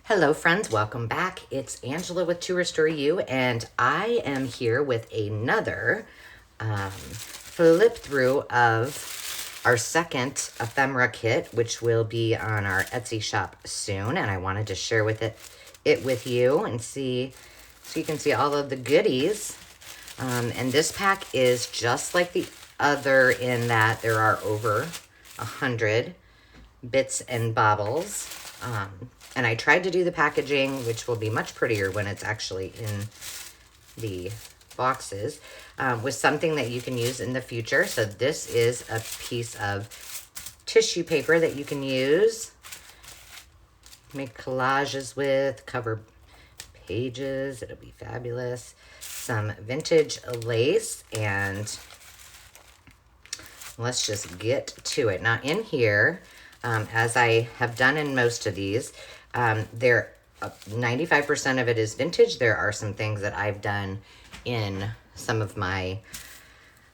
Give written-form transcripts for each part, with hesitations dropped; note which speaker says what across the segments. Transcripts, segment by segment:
Speaker 1: Hello friends, welcome back. It's Angela with To Restore You, and I am here with another flip through of our second ephemera kit, which will be on our Etsy shop soon. And I wanted to share it with you and see, so you can see all of the goodies. And this pack is just like the other in that there are over 100 bits and bobbles. And I tried to do the packaging, which will be much prettier when it's actually in the boxes, with something that you can use in the future. So this is a piece of tissue paper that you can use, make collages with, cover pages. It'll be fabulous. Some vintage lace, and let's just get to it. Now in here, as I have done in most of these, 95% of it is vintage. There are some things that I've done in some of my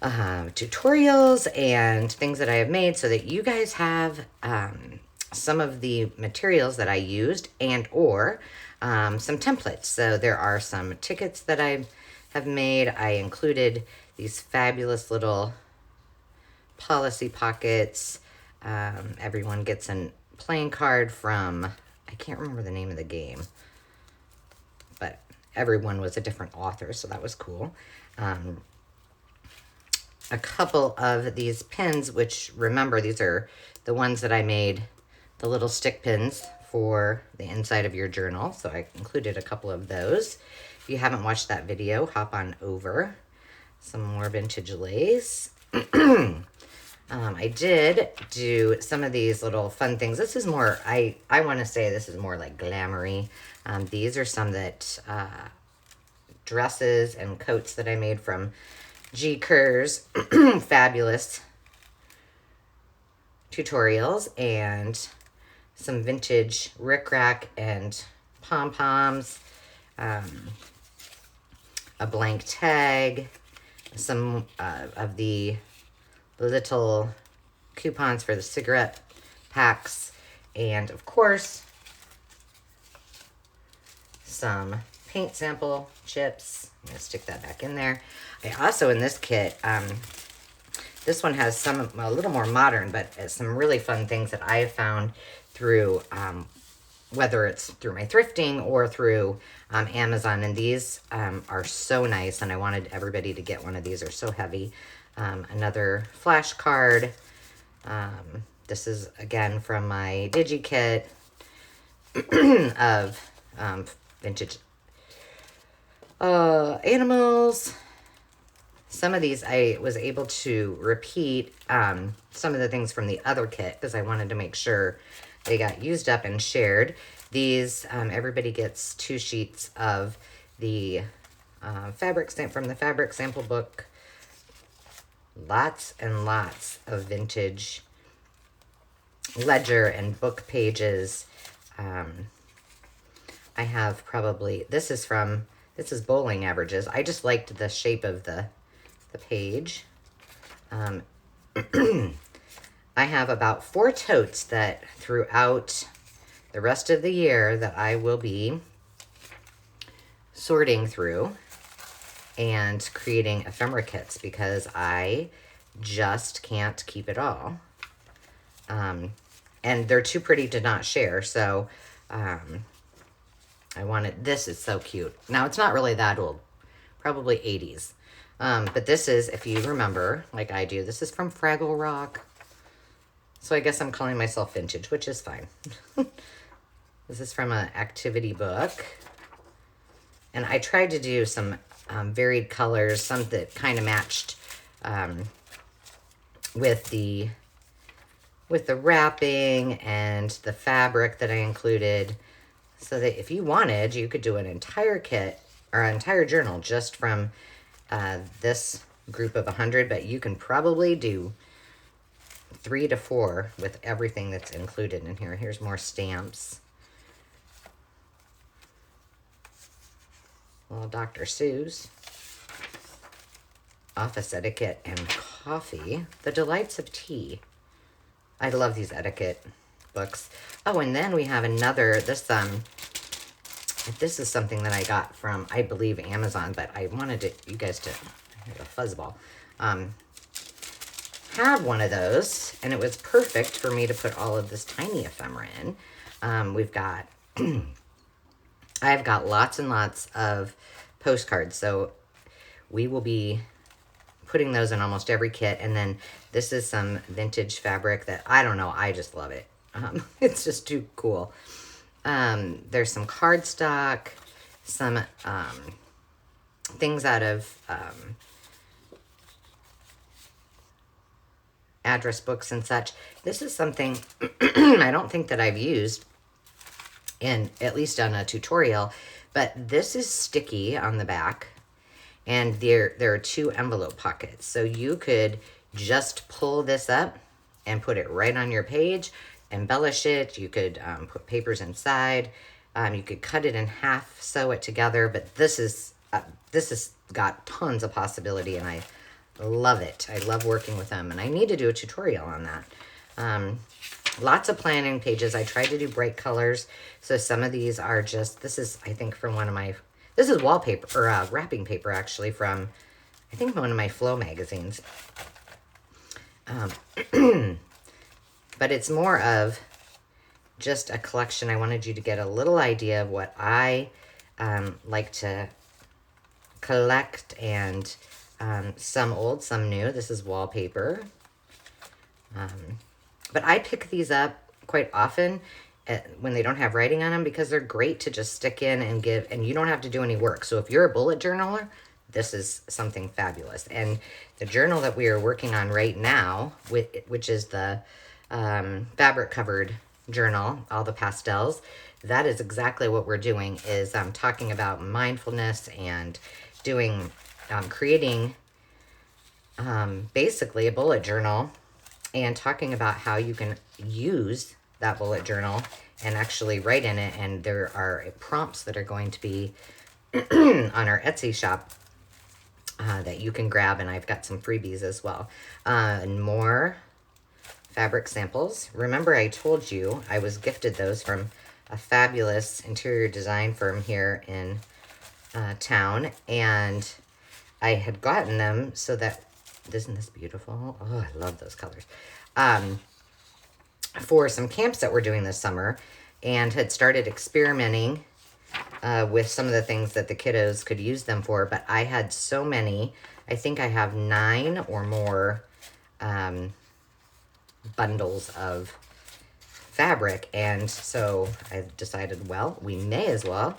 Speaker 1: tutorials and things that I have made so that you guys have some of the materials that I used and or some templates. So there are some tickets that I have made. I included these fabulous little policy pockets. Everyone gets a playing card from, I can't remember the name of the game, but everyone was a different author, so that was cool. A couple of these pins, which remember, these are the ones that I made, the little stick pins for the inside of your journal, so I included a couple of those. If you haven't watched that video, hop on over. Some more vintage lace. I did do some of these little fun things. This is more, I want to say this is more like glamoury. These are some that dresses and coats that I made from G. Kerr's fabulous tutorials, and some vintage rickrack and pom-poms, a blank tag, some of the little coupons for the cigarette packs, and of course some paint sample chips. I'm gonna stick that back in there. I also, in this kit, this one has some a little more modern, but some really fun things that I have found through whether it's through my thrifting or through Amazon, and these are so nice, and I wanted everybody to get one of these. They're so heavy. Another flashcard. This is again from my digi kit of vintage animals. Some of these I was able to repeat some of the things from the other kit because I wanted to make sure they got used up and shared. These, everybody gets 2 sheets of the fabric from the fabric sample book. Lots and lots of vintage ledger and book pages. I have probably, this is bowling averages. I just liked the shape of the page. I have about 4 totes that throughout the rest of the year that I will be sorting through and creating ephemera kits because I just can't keep it all. And they're too pretty to not share, so I wanted, this is so cute. Now, it's not really that old, probably 80s. But this is, if you remember, like I do, this is from Fraggle Rock. So I guess I'm calling myself vintage, which is fine. This is from an activity book. And I tried to do some varied colors, some that kind of matched with the wrapping and the fabric that I included, so that if you wanted, you could do an entire kit or an entire journal just from this group of 100, but you can probably do 3 to 4 with everything that's included in here. Here's more stamps. Little Dr. Seuss. Office etiquette and coffee. The delights of tea. I love these etiquette books. Oh, and then we have another, this This is something that I got from, I believe, Amazon, but I wanted you guys to, I have a fuzzball, have one of those, and it was perfect for me to put all of this tiny ephemera in. We've got, I've got lots and lots of postcards, so we will be putting those in almost every kit. And then this is some vintage fabric that, I don't know, I just love it. It's just too cool. There's some cardstock, some things out of address books and such. This is something I don't think that I've used in, at least on a tutorial, but this is sticky on the back, and there are 2 envelope pockets. So you could just pull this up and put it right on your page, embellish it. You could put papers inside. You could cut it in half, sew it together, but this has got tons of possibility, and I love it. I love working with them, and I need to do a tutorial on that. Lots of planning pages. I tried to do bright colors, so some of these are just, this is, I think, from one of my, this is wallpaper, or wrapping paper, actually, from, I think, one of my Flow magazines. But it's more of just a collection. I wanted you to get a little idea of what I like to collect, and some old, some new. This is wallpaper. But I pick these up quite often when they don't have writing on them, because they're great to just stick in and give, and you don't have to do any work. So if you're a bullet journaler, this is something fabulous. And the journal that we are working on right now, which is the fabric covered journal, all the pastels, that is exactly what we're doing, is talking about mindfulness and doing, creating basically a bullet journal, and talking about how you can use that bullet journal and actually write in it. And there are prompts that are going to be on our Etsy shop that you can grab, and I've got some freebies as well. And more fabric samples. Remember, I told you I was gifted those from a fabulous interior design firm here in town, and I had gotten them so that, isn't this beautiful? Oh, I love those colors. For some camps that we're doing this summer, and had started experimenting with some of the things that the kiddos could use them for, but I had so many. I think I have 9 or more bundles of fabric, and so I decided, well, we may as well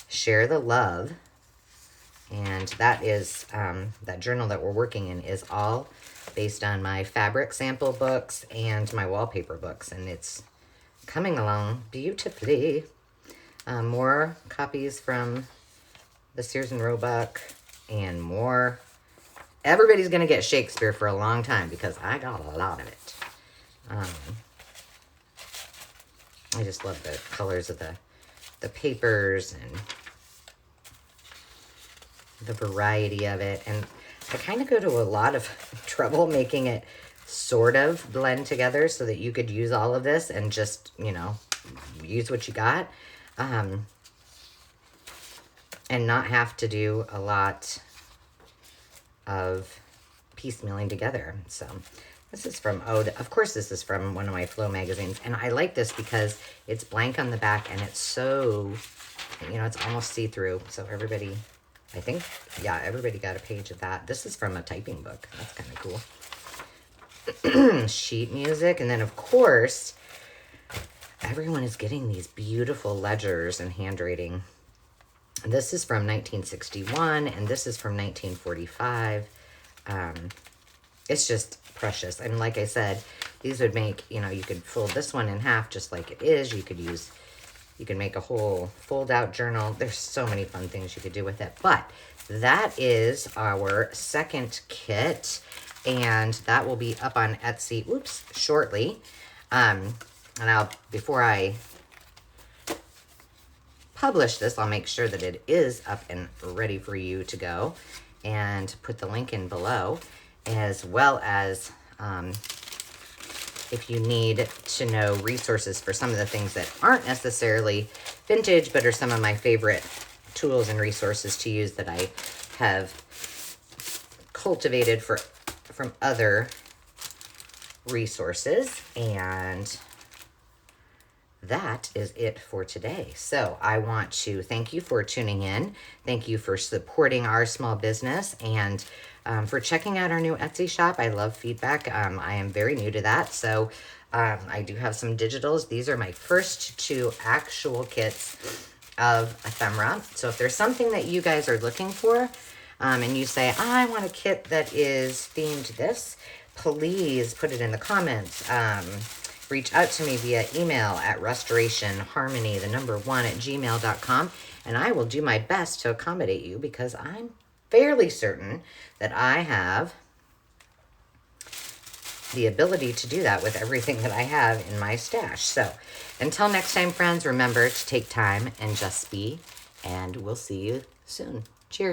Speaker 1: share the love. And that is, that journal that we're working in is all based on my fabric sample books and my wallpaper books, and it's coming along beautifully. More copies from the Sears and Roebuck, and more. Everybody's going to get Shakespeare for a long time, because I got a lot of it. I just love the colors of the papers and the variety of it. And I kind of go to a lot of trouble making it sort of blend together so that you could use all of this and just, you know, use what you got. And not have to do a lot of piecemealing together. So this is from, of course this is from one of my Flow magazines. And I like this because it's blank on the back, and it's so, you know, it's almost see-through. So everybody, I think, yeah, everybody got a page of that. This is from a typing book. That's kind of cool. Sheet music. And then, of course, everyone is getting these beautiful ledgers and handwriting. This is from 1961, and this is from 1945. It's just precious. And like I said, these would make, you know, you could fold this one in half just like it is. You could make a whole fold-out journal. There's so many fun things you could do with it. But that is our second kit, and that will be up on Etsy, shortly. And before I publish this, I'll make sure that it is up and ready for you to go, and put the link in below, as well as if you need to know resources for some of the things that aren't necessarily vintage, but are some of my favorite tools and resources to use that I have cultivated from other resources. And that is it for today. So I want to thank you for tuning in. Thank you for supporting our small business, and for checking out our new Etsy shop. I love feedback. I am very new to that. So I do have some digitals. These are my first 2 actual kits of ephemera. So if there's something that you guys are looking for, and you say, I want a kit that is themed this, please put it in the comments. Reach out to me via email at restorationharmony1@gmail.com, and I will do my best to accommodate you, because I'm fairly certain that I have the ability to do that with everything that I have in my stash. So until next time, friends, remember to take time and just be, and we'll see you soon. Cheers.